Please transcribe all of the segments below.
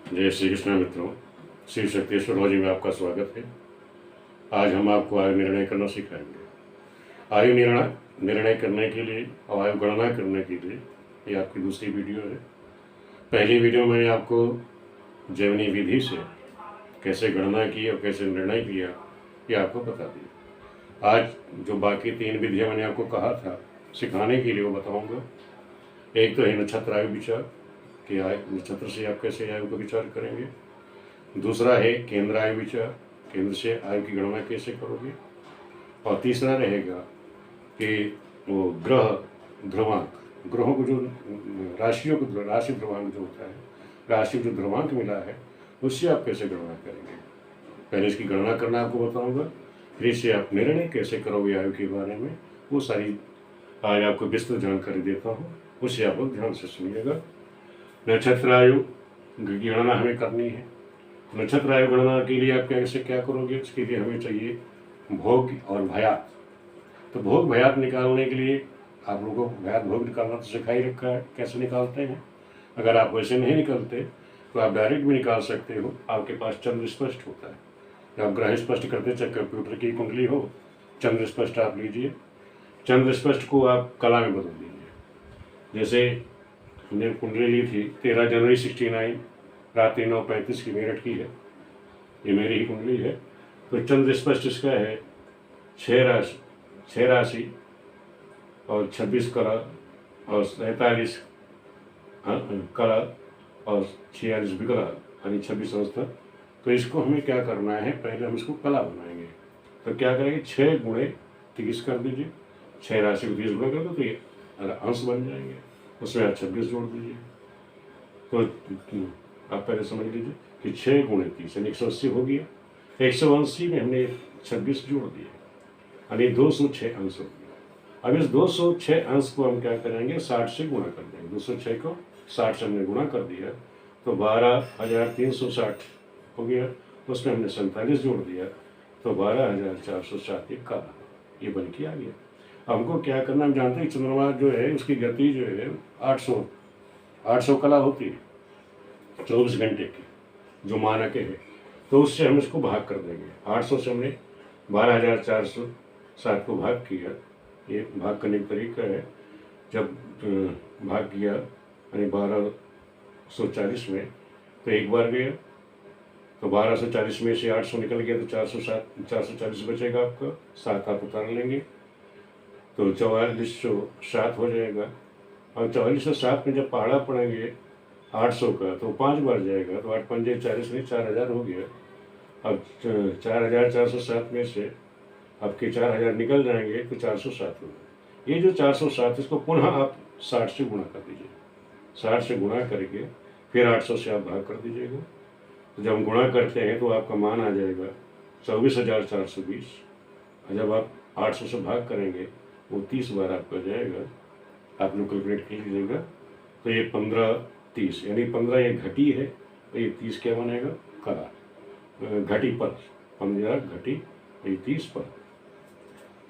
जय श्री कृष्ण मित्रों, श्री शक्तिश्वरोजी में आपका स्वागत है। आज हम आपको आयु निर्णय करना सिखाएंगे। आयु निर्णय करने के लिए और आयु गणना करने के लिए ये आपकी दूसरी वीडियो है। पहली वीडियो में आपको जैवनी विधि से कैसे गणना की और कैसे निर्णय किया ये आपको बता दिया। आज जो बाकी 3 विधियाँ मैंने आपको कहा था सिखाने के लिए वो बताऊँगा। एक तो है नक्षत्र आयु विचार कि नक्षत्र से आप कैसे आयु का विचार करेंगे। दूसरा है केंद्र आयु विचार, केंद्र से आयु की गणना कैसे करोगे। और तीसरा रहेगा कि वो ध्रुवांक, ग्रहों को जो राशियों को राशि ध्रुवांक जो होता है, राशि जो ध्रुवांक मिला है उससे आप कैसे गणना करेंगे। पहले इसकी गणना करना आपको बताऊंगा, फिर इससे आप निर्णय कैसे करोगे आयु के बारे में, वो सारी आज आपको विस्तृत जानकारी देता हूँ, उससे आप लोग ध्यान से सुनिएगा। नक्षत्र आयु की गणना हमें करनी है। नक्षत्र आयु गणना के लिए आप कैसे क्या करोगे, उसके लिए हमें चाहिए भोग और भयात। तो भोग भयात निकालने के लिए आप लोगों को भयात भोग निकालना तो सिखा ही रखा है, कैसे निकालते हैं। अगर आप वैसे नहीं निकलते तो आप डायरेक्ट भी निकाल सकते हो। आपके पास चंद्र स्पष्ट होता है, जब ग्रह स्पष्ट करते चाहे कंप्यूटर की कुंडली हो, चंद्र स्पष्ट आप लीजिए। चंद्र स्पष्ट को आप कला में बदल दीजिए। जैसे हमने कुंडली ली थी 13 जनवरी 69 रात 9:35 की मेरठ की है, ये मेरी ही कुंडली है। तो चंद्र स्पष्ट इसका है 6 राशि और 26 कला और 43 कला और 46 विकला, यानी 26 अवस्था। तो इसको हमें क्या करना है, पहले हम इसको कला बनाएंगे। तो क्या करेंगे, 6 गुणे 30 कर दीजिए। 6 राशि को 30 गुणा कर दो तो ये अंश बन जाएंगे, उसमें आप 26 जोड़ दीजिए। तो आप पहले समझ लीजिए कि 6 गुणे 30 यानी 180 हो गया। 180 में हमने 26 जोड़ दिए, यानी 206 अंश हो गया। अब इस 206 अंश को हम क्या करेंगे, 60 से गुणा कर देंगे। 206 को 60 से हमने गुणा कर दिया तो 12,360 हो गया। उसमें हमने 47 जोड़ दिया तो 12,407 ये बन के आ गया। हमको क्या करना, हम जानते हैं चंद्रमा जो है उसकी गति जो है 800 कला होती है 24 घंटे की, जो मानक है। तो उससे हम इसको भाग कर देंगे। 800 से हमने 12,407 को भाग किया। ये भाग करने का तरीका है, जब भाग किया यानी 1240 में तो एक बार गया तो 1240 में से 800 निकल गया तो 440 बचेगा आपका। 7 आप उतार लेंगे तो 4407 हो जाएगा। और 4407 में जब पहाड़ा पड़ेंगे 800 का तो 5 बार जाएगा तो 8 पंजे 40 नहीं 4000 हो गया। अब 4407 में से आपके 4000 निकल जाएंगे तो 407 होगा। ये जो 407 इसको पुनः आप 60 से गुणा कर दीजिए। 60 से गुणा करके फिर 800 से आप भाग कर दीजिएगा। तो जब हम गुणा करते हैं तो आपका मान आ जाएगा 24,420। और जब आप 800 से भाग करेंगे वो 30 बार आपका जाएगा। आप लोग कैलकुलेट कर लीजिएगा। तो ये 15-30 यानी 15 ये घटी है तो ये 30 क्या बनेगा, कला घटी पर। 15 घटी ये 30 पर।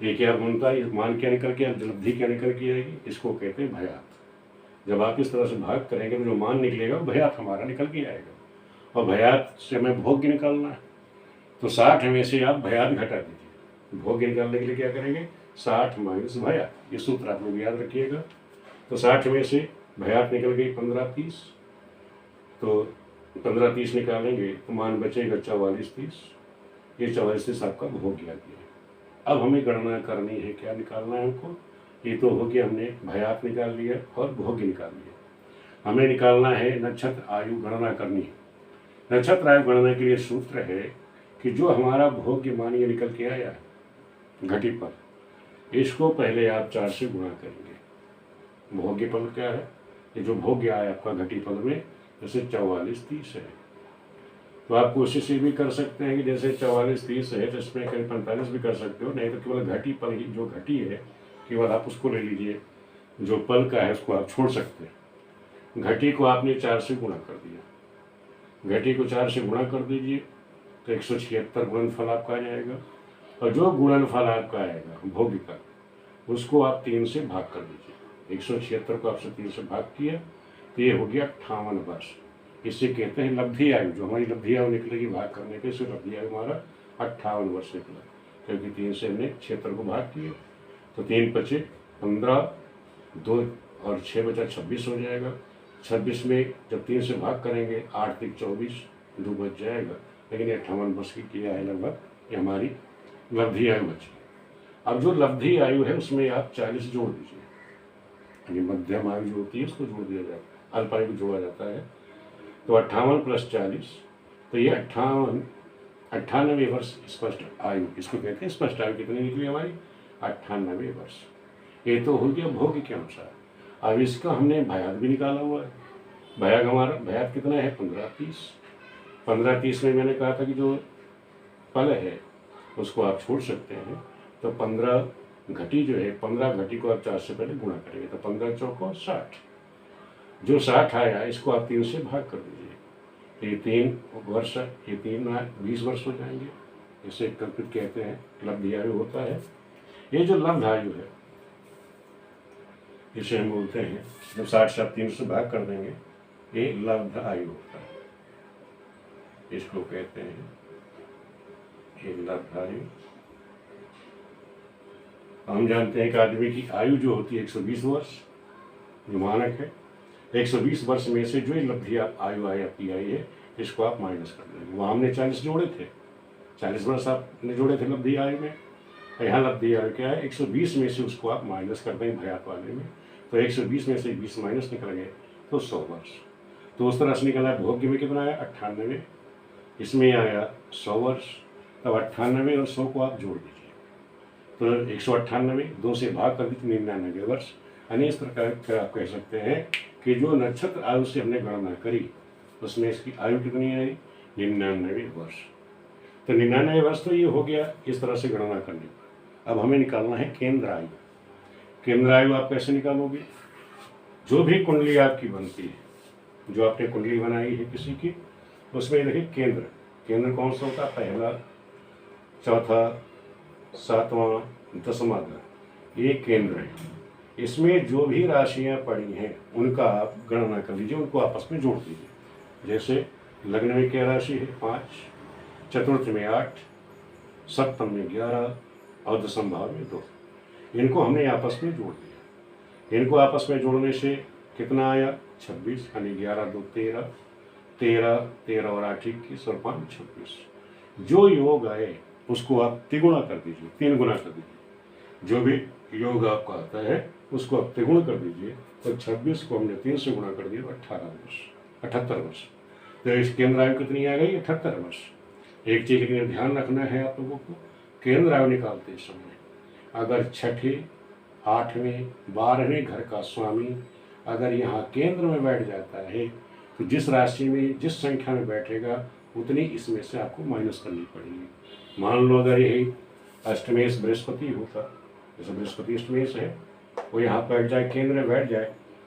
ये क्या बनता है, मान क्या निकल के, उपलब्धि क्या निकल के आएगी, इसको कहते हैं भयात। जब आप इस तरह से भाग करेंगे तो जो मान निकलेगा वो भयात हमारा निकल के आएगा। और भयात से हमें भोग्य निकालना है तो 60 में से आप भयात घटा दीजिए। भोग्य निकालने के लिए क्या करेंगे, 60 माइनस भयात, ये सूत्र आप लोग याद रखिएगा। तो 60 में से भयात निकल गई 15-30, तो 15-30 निकालेंगे तो मान बचेगा 44-30। ये 44-30 आपका भोग्य आ गया। अब हमें गणना करनी है, क्या निकालना है हमको। ये तो हो गया, हमने भयात निकाल लिया और भोग्य निकाल लिया। हमें निकालना है नक्षत्र आयु गणना करनी है। नक्षत्र आयु गणना के लिए सूत्र है कि जो हमारा भोग्य मान ये निकल के आया है घटी पर, इसको पहले आप 4 से गुणा करेंगे। भोग्य पद क्या है, ये जो भोग्य आया आपका घटी पद में, जैसे 44-30 है तो आप कोशिश ये भी कर सकते हैं कि जैसे 44-30 है तो इसमें करीब 45 भी कर सकते हो, नहीं तो केवल घटी पल ही जो घटी है केवल आप उसको ले लीजिए, जो पल का है उसको आप छोड़ सकते हैं। घटी को आपने 4 से गुणा कर दिया, घटी को 4 से गुणा कर दीजिए तो 176 गुणनफल आपका आ जाएगा। और जो गुणनफल आपका आएगा भोग्य का, उसको आप 3 से भाग कर दीजिए। 176 को आपसे 3 से भाग किया तो ये हो गया 58 वर्ष। इसे कहते हैं लब्धि आयु। जो हमारी लब्धि आयु निकलेगी भाग करने पे, इसे लब्धि आयु हमारा 58 वर्ष निकला, क्योंकि 3 से हमने क्षेत्र को भाग किया। तो 3 बचे 15, 2 और 6 बचा 26 हो जाएगा। 26 में जब 3 से भाग करेंगे 8 3 24, 2 बच जाएगा। लेकिन 58 वर्ष की किया है लगभग, ये हमारी लब्धि आयु बची। अब जो लब्धि आयु है उसमें आप 40 जोड़ दीजिए, यानी मध्यम आयु जो होती है उसको जोड़ दिया जाता है, अल्पायु को जोड़ा जाता है। तो 58 + 40, तो ये 98 वर्ष स्पष्ट आयु, इसको कहते हैं स्पष्ट आयु। कितनी निकली हमारी? 98 वर्ष। ये तो हो गया भोग के अनुसार। अब इसका हमने भयात भी निकाला हुआ है। भयात कितना है? 15-30। 15-30 में मैंने कहा था कि जो पल है उसको आप छोड़ सकते हैं। तो 15 घटी जो है, 15 घटी को आप 4 से पहले गुणा करेंगे, तो 15 चौको 60। जो 60 आया इसको आप 3 से भाग कर दीजिए, तो ये 3 वर्ष, ये 3 20 वर्ष हो जाएंगे। इसे कल्पित कहते हैं, लब्ध आयु होता है। ये जो लब्ध आयु है इसे हम बोलते हैं, जब 60 से आप 3 से भाग कर देंगे, ये लब्ध आयु होता है, इसको कहते हैं ये लब्ध आयु। हम जानते हैं कि आदमी की आयु जो होती है 120 वर्ष, जो मानक है। 120 वर्ष में से जो लब्धि आयु आपकी आई है, इसको आप माइनस कर देंगे। वहाँ हमने 40 जोड़े थे, 40 वर्ष आपने जोड़े थे लब्धि आयु में। यहाँ लब्धि आयु क्या है? 120 में से उसको आप माइनस कर देंगे भयात वाले में। तो 120 में से 20 माइनस निकल गए तो 100 वर्ष। तो उस तरह से निकला है। भोग्य में कितना आया? 98। इसमें आया 100 वर्ष। तब 98 और 100 को आप जोड़ दीजिए, तो 198, 2 से भाग कर दीजिए, 99 वर्ष। यानी इस प्रकार आप कह सकते हैं कि जो नक्षत्र आयु से हमने गणना करी उसमें इसकी आयु कितनी आई? 99 वर्ष। तो 99 वर्ष तो ये हो गया इस तरह से गणना करने पर। अब हमें निकालना है केंद्र आयु। केंद्र आयु आप कैसे निकालोगे? जो भी कुंडली आपकी बनती है, जो आपने कुंडली बनाई है किसी की, उसमें देखिए केंद्र कौन सा होता है? पहला, चौथा, 7वां, 10वां ग्रह, ये केंद्र है। इसमें जो भी राशियां पड़ी हैं उनका आप गणना कर लीजिए, उनको आपस में जोड़ दीजिए। जैसे लग्न में क्या राशि है? 5, चतुर्थ में 8, सप्तम में 11 और दशम भाव में 2। इनको हमने आपस में जोड़ दिया। इनको आपस में जोड़ने से कितना आया? 26, यानी 11 2 13, 13 और 8 21 और 5 26। जो योग आए उसको आप तिगुणा कर दीजिए, 3 गुना कर दीजिए। जो भी योग आपका आता है उसको आप तिगुण कर दीजिए। तो 26 को हमने 3 से गुणा कर दिया, 18 वर्ष, 78 वर्ष। तो इस केंद्र आयु कितनी आ गई? 78 वर्ष। एक चीज लेकिन ध्यान रखना है आप लोगों को, केंद्र आयु निकालते समय अगर 6ठे, 8वें, 12वें घर का स्वामी अगर यहाँ केंद्र में बैठ जाता है, तो जिस राशि में जिस संख्या में बैठेगा उतनी इसमें से आपको माइनस करनी पड़ेगी। मान लो अगर यही अष्टमेश बृहस्पति होता, जैसे बृहस्पति अष्टमेश है, वो यहाँ बैठ जाए, केंद्र में बैठ जाए,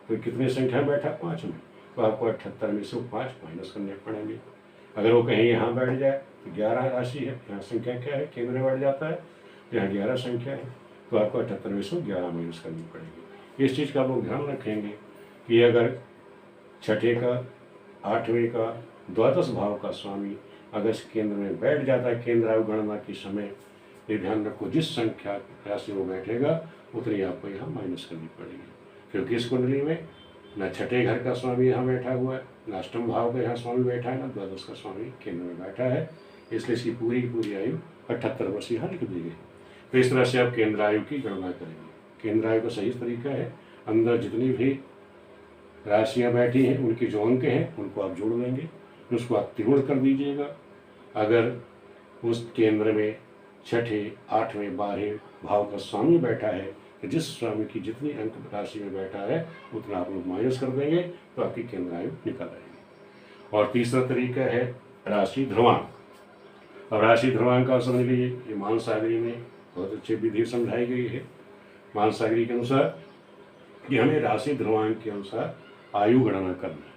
तो कितनी संख्या में बैठा? 5 में, तो आपको 78 में से 5 माइनस करने पड़ेंगे। अगर वो कहीं यहाँ बैठ जाए तो 11 राशि है, यहाँ संख्या क्या है? केंद्र में बैठ जाता है, यहाँ 11 संख्या है, तो आपको 78 में से 11 माइनस करनी पड़ेगी। इस चीज़ का आप लोग ध्यान रखेंगे कि अगर 6ठे का, 8वें का, द्वादश भाव का स्वामी अगर इस केंद्र में बैठ जाता है केंद्र आयु गणना के समय, ये ध्यान रखो जिस संख्या राशि वो बैठेगा उतनी आपको यहाँ माइनस करनी पड़ेगी। क्योंकि इस कुंडली में न 6ठे घर का स्वामी यहाँ बैठा हुआ है, न अष्टम भाव का यहाँ स्वामी बैठा है, न द्वादश का स्वामी केंद्र में बैठा है, इसलिए इसकी पूरी की पूरी आयु 78 वर्ष यहाँ लिख दी गई। तो इस तरह से आप केंद्र आयु की गणना करेंगे। केंद्र आयु का सही तरीका है, अंदर जितनी भी राशियाँ बैठी हैं उनके जो अंक हैं उनको आप जोड़ लेंगे, उसको आप तिगुण कर दीजिएगा। अगर उस केंद्र में 6ठे, 8वें, 12वें भाव का स्वामी बैठा है, तो जिस स्वामी की जितनी अंक राशि में बैठा है उतना आप लोग माइनस कर देंगे, तो आपकी केंद्र आयु निकल आएगी। और तीसरा तरीका है राशि ध्रुवांक। अब राशि ध्रुवांक का समझ लीजिए, ये मानसागरी में बहुत अच्छी विधि समझाई गई है। मानसागरी के अनुसार कि हमें राशि ध्रुवांक के अनुसार आयु गणना करना है।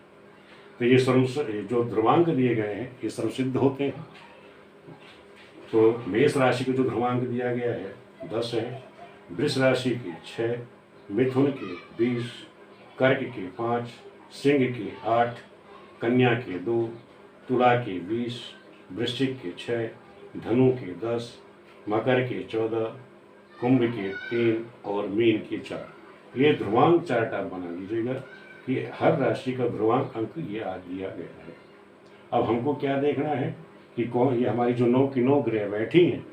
तो ये जो ध्रुवांक दिए गए हैं ये सर्वसिद्ध होते हैं। तो मेष राशि को जो ध्रुवांक दिया गया है 10 है, वृष राशि के 6, मिथुन के 20, कर्क के 5, सिंह के 8, कन्या के 2, तुला के 20, वृश्चिक के 6, धनु के 10, मकर के 14, कुंभ के 3 और मीन के 4। ये ध्रुवांक चार्ट आप बना लीजिएगा कि हर राशि का ध्रुवांक अंक ये आ दिया गया है। अब हमको क्या देखना है कि कौन ये हमारी जो 9 की 9 ग्रह बैठी हैं,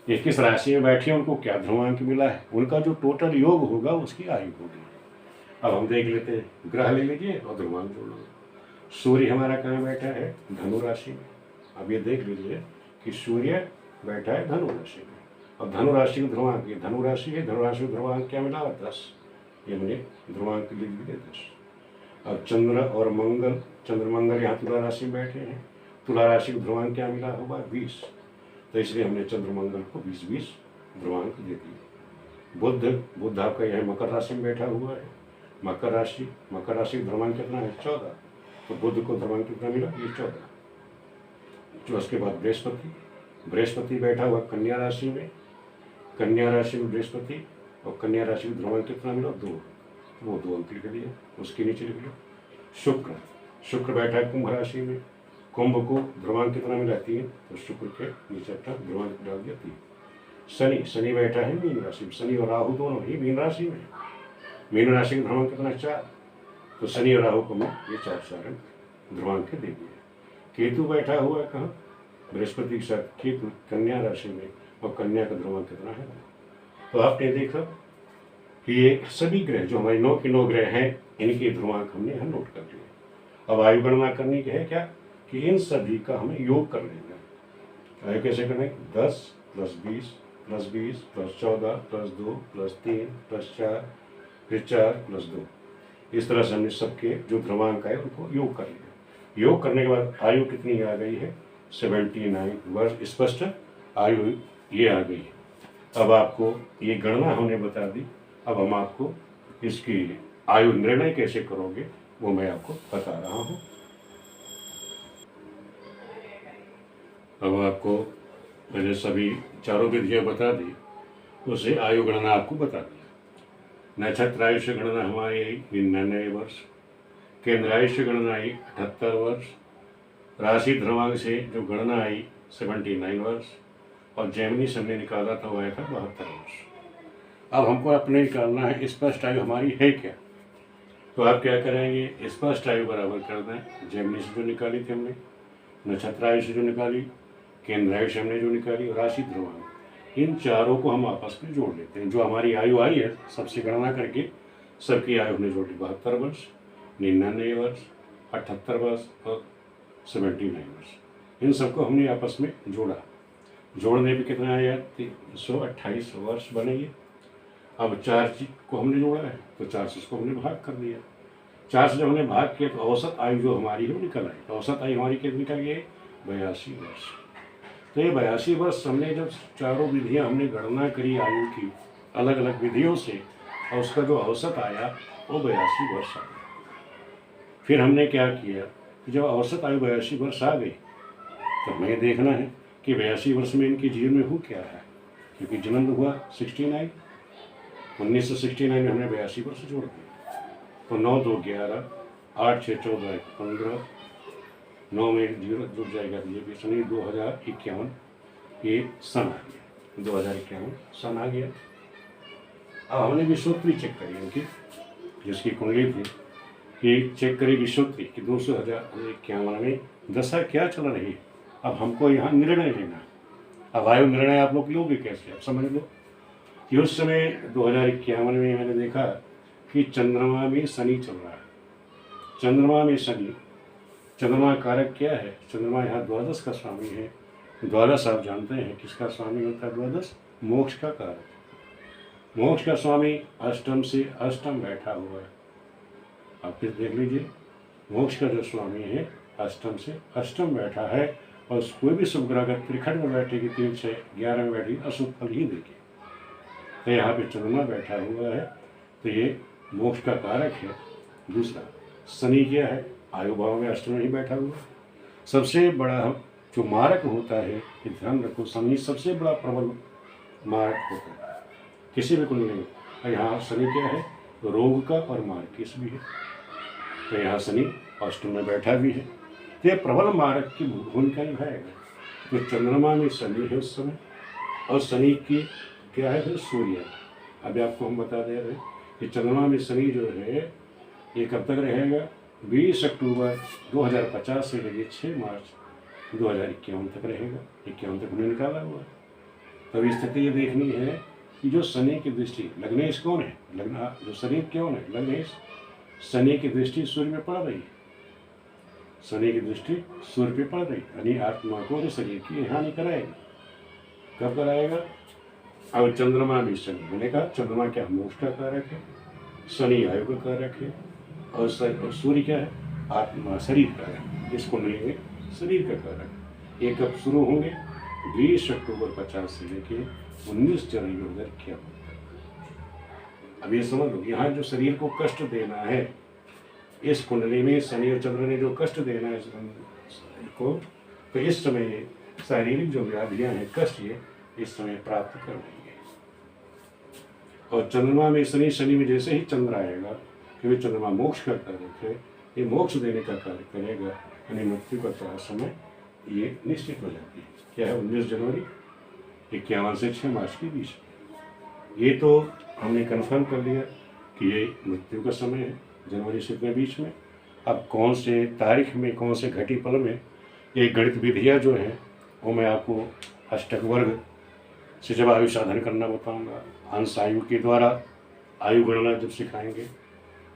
ये किस राशि में बैठी हैं, उनको क्या ध्रुवांक मिला है, उनका जो टोटल योग होगा उसकी आयु होगी। अब हम देख लेते हैं, ग्रह ले लीजिए और ध्रुवांक जोड़ लीजिए। सूर्य हमारा कहाँ बैठा है? धनु राशि में। अब ये देख लीजिए कि सूर्य बैठा है धनु राशि में, और धनु राशि का ध्रुवांक, ये धनु राशि है, धनु राशि का ध्रुवांक क्या मिला? 10। ये मैंने ध्रुवांक लिख दिए 10। अब चंद्र और मंगल, चंद्र मंगल यहाँ तुला राशि में बैठे हैं, तुला राशि का ध्रुवांक क्या मिला होगा? 20। तो इसलिए हमने चंद्र मंगल को 20-20 ध्रुवांक दे दिए। बुध आपका यहाँ मकर राशि में बैठा हुआ है, मकर राशि का ध्रुवांक कितना है? 14। तो बुध को ध्रुवांक कितना मिला? ये 14। जो उसके बाद बृहस्पति बैठा हुआ कन्या राशि में, कन्या राशि में बृहस्पति, और कन्या राशि में ध्रुवांक कितना मिला? 2। वो 2 अंक लिख दिया, उसके नीचे लिख लो। शुक्र बैठा है कुंभ राशि में, कुंभ को ध्रुवांक कितना मिला? 3। तो शुक्र के नीचे अपना ध्रुवांक डाल दिया 3। शनि बैठा है मीन राशि में, शनि और राहु दोनों ही मीन राशि में, मीन राशि का ध्रुवांक कितना? 4। तो शनि और राहु को मैं ये 4 अंक ध्रुवांक के दे दिए। केतु बैठा हुआ है कहाँ? बृहस्पति के साथ केतु कन्या राशि में, और कन्या का ध्रुवांक कितना है? तो आपने देखा कि ये सभी ग्रह जो हमारे 9 की 9 ग्रह हैं, इनके ध्रुवांक हमने यहाँ नोट कर लिए। अब आयु गणना करनी है क्या कि इन सभी का हमें योग कर लेना। आयु कैसे करना है? 10 + 20 + 20 + 14 + 2 + 3 + 4 फिर 4 + 2। इस तरह से हमने सबके जो ध्रुवांक आए उनको योग कर लिया। योग करने के बाद आयु कितनी आ गई है? 79 वर्ष स्पष्ट आयु ये आ गई है। अब आपको ये गणना हमने बता दी, अब हम आपको इसकी आयु निर्णय कैसे करोगे वो मैं आपको बता रहा हूँ। अब आपको मैंने सभी चारों विधियाँ बता दी, उसे आयु गणना आपको बता दिया। नक्षत्र आयुष्य गणना हमारी आई 99 वर्ष, केंद्र आयुष्य गणना आई 78 वर्ष, राशि ध्रुवांक से जो गणना आई 79 वर्ष, और जेमिनी से हमने निकाला था वो आया था 72 वर्ष। अब हमको अपने निकालना है स्पष्ट आयु हमारी है क्या। तो आप क्या करेंगे? स्पष्ट आयु बराबर करना है जेमिनी से जो निकाली थी हमने, नक्षत्र आयु से जो निकाली, केंद्र आयु से हमने जो निकाली, और राशि ध्रुवांक, इन चारों को हम आपस में जोड़ लेते हैं। जो हमारी आयु आई है सबसे गणना करके सबकी आयु हमने जोड़ ली। 72 वर्ष, 99 वर्ष, 78 वर्ष और 79 वर्ष। इन सबको हमने आपस में जोड़ा। जोड़ने पे कितना आया? 328 वर्ष बनेंगे। अब 4 को हमने जोड़ा है तो 4 से उसको हमने भाग कर दिया। 4 से जब हमने भाग किया तो औसत आयु जो हमारी है वो निकल आई। तो औसत आयु हमारी कितनी निकल गई? 82 वर्ष। तो ये 82 वर्ष हमने जब चारों विधियां हमने गणना करी आयु की अलग अलग विधियों से, और उसका जो औसत आया वो 82 वर्ष आ गया। फिर हमने क्या किया कि जब औसत आयु 82 वर्ष आ गई तो हमें देखना है कि 82 वर्ष में इनके जीवन में हो क्या है, क्योंकि जन्म हुआ 1969 में हमने 82 वर्ष जोड़ दिया। तो 9 2 11, 8 6 14 15, 9 में 0 जुड़ जाएगा, ये भी सनी 2051 ये सन आ गया, 2051 सन आ गया। अब हमने विश्वोत्तरी चेक करी उनकी, जिसकी कुंडली थी कि चेक करी विश्वोत्तरी कि 2051 में दशा क्या चल रही है। अब हमको यहाँ निर्णय लेना। अब आयु निर्णय आप लोग लोगे कैसे? आप समझ लो कि उस समय 2051 में मैंने देखा कि चंद्रमा में शनि चल रहा है। चंद्रमा में शनि, चंद्रमा कारक क्या है? चंद्रमा यहाँ द्वादश का स्वामी है। द्वादश आप जानते हैं किसका स्वामी होता है? द्वादश मोक्ष का कारक। मोक्ष का स्वामी अष्टम से अष्टम बैठा हुआ है। आप फिर देख लीजिए, मोक्ष का जो स्वामी है अष्टम से अष्टम बैठा है, और कोई भी शुभ ग्रह अगर त्रिखंड में बैठेगी 3 6 11 में बैठेगी अशुभ फल ही देगी। तो यहाँ पे चंद्रमा बैठा हुआ है तो ये मोक्ष का कारक है। दूसरा शनि क्या है? आयु भाव में अष्टम ही बैठा हुआ। सबसे बड़ा जो मारक होता है कि ध्यान रखो, शनि सबसे बड़ा प्रबल मारक होता है किसी भी कुंडली में। और यहाँ शनि क्या है? रोग का और मार्ग किस भी है। तो यहाँ शनि अष्टम में बैठा भी है, तो यह प्रबल मारक की भूमिका निभाएगा। तो चंद्रमा में शनि है उस समय, और शनि की क्या है फिर सूर्य। अभी आपको हम बता दे रहे हैं कि चंद्रमा में शनि जो है ये कब तक रहेगा, 20 अक्टूबर 2050 से लेकर 6 मार्च 2051 तक रहेगा। 51 तक हमने निकाला हुआ है। तब स्थिति ये देखनी है कि जो शनि की दृष्टि, लग्नेश कौन है, लग्न जो शरीर कौन है, लग्नेश, शनि की दृष्टि सूर्य में पड़ रही है। शनि की दृष्टि सूर्य पे पड़ रही, यानी आत्मा को और शरीर की हानि कराएगी। कब कराएगा, अब चंद्रमा भी शनि, मैंने कहा चंद्रमा क्या मोक्ष का कारक है, शनि आयु का कारक है, और सूर्य क्या है, आत्मा शरीर का है। इस कुंडली में शरीर का कारक। ये कब शुरू होंगे, 20 अक्टूबर 50 से लेके 19 जनवरी 2051। अब ये समझ लो, यहाँ जो शरीर को कष्ट देना है, इस कुंडली में शनि और चंद्र ने जो कष्ट देना है शरीर को, तो इस समय शारीरिक जो व्याधियां हैं, कष्ट, ये इस समय प्राप्त कर लेंगे। और चंद्रमा में शनि, शनि में जैसे ही चंद्र आएगा, क्योंकि चंद्रमा मोक्ष का कारक है, ये मोक्ष देने का कार्य करेगा, यानी मृत्यु का समय ये निश्चित हो जाती है। क्या है, 19 जनवरी 51 से 6 मार्च के बीच। ये तो हमने कन्फर्म कर लिया कि ये मृत्यु का समय है, जनवरी से इतने बीच में। अब कौन से तारीख में, कौन से घटी पल में, ये गणित विधियाँ जो हैं वो मैं आपको अष्टक वर्ग से जब आयु साधन करना बताऊंगा, अंश आयु के द्वारा आयु गणना जब सिखाएंगे,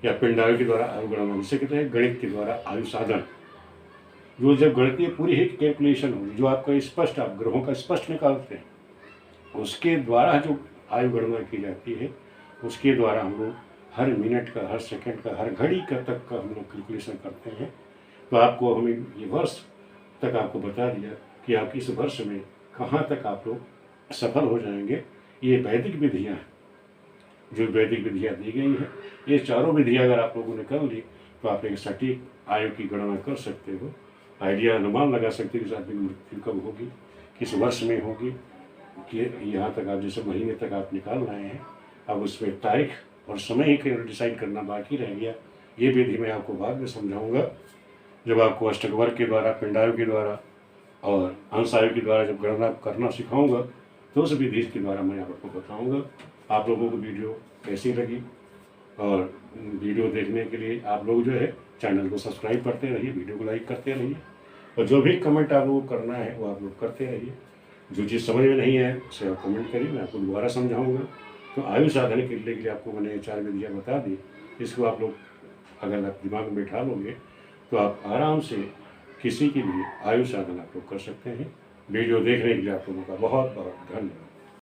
या पिंड आयु के द्वारा आयु गणना, जिसे कहते हैं गणित के द्वारा आयु साधन, जो जब गणितीय पूरी ही कैलकुलेशन होगी, जो आपका स्पष्ट, आप ग्रहों का स्पष्ट निकालते हैं, उसके द्वारा जो आयु गणना की जाती है, उसके द्वारा हम लोग हर मिनट का, हर सेकंड का, हर घड़ी का तक का हम लोग कैलकुलेशन करते हैं। तो आपको हमें ये वर्ष तक आपको बता दिया कि आप इस वर्ष में कहाँ तक आप लोग सफल हो जाएंगे। ये वैदिक विधियाँ हैं, जो वैदिक विधियाँ दी गई हैं, ये चारों विधियाँ अगर आप लोगों ने कर ली तो आप एक सटीक आयु की गणना कर सकते हो, आइडिया अनुमान लगा सकते हो कि आदमी की मृत्यु कब होगी, किस वर्ष में होगी, कि यहाँ तक आप जैसे महीने तक आप निकाल रहे हैं। अब उसमें तारीख और समय ही डिसाइड करना बाकी रह गया। ये विधि मैं आपको बाद में समझाऊंगा, जब आपको अष्टक वर्ग के द्वारा, पिंडायु के द्वारा और अंश आयु के द्वारा जब गणना करना सिखाऊंगा, तो उस विधि के द्वारा मैं आपको बताऊंगा। आप लोगों को वीडियो कैसी लगी, और वीडियो देखने के लिए आप लोग जो है चैनल को सब्सक्राइब करते रहिए, वीडियो को लाइक करते रहिए, और जो भी कमेंट आप लोगों को करना है वो आप लोग करते रहिए। जो चीज़ समझ में नहीं है उसे आप कमेंट करिए, मैं आपको दोबारा समझाऊंगा। तो आयु साधन के लिए आपको मैंने 4 विधियाँ बता दी, इसको आप लोग अगर आप दिमाग में बैठा लोगे तो आप आराम से किसी की भी आयु साधन आप लोग कर सकते हैं। वीडियो देखने के लिए आप लोगों का बहुत बहुत धन्यवाद।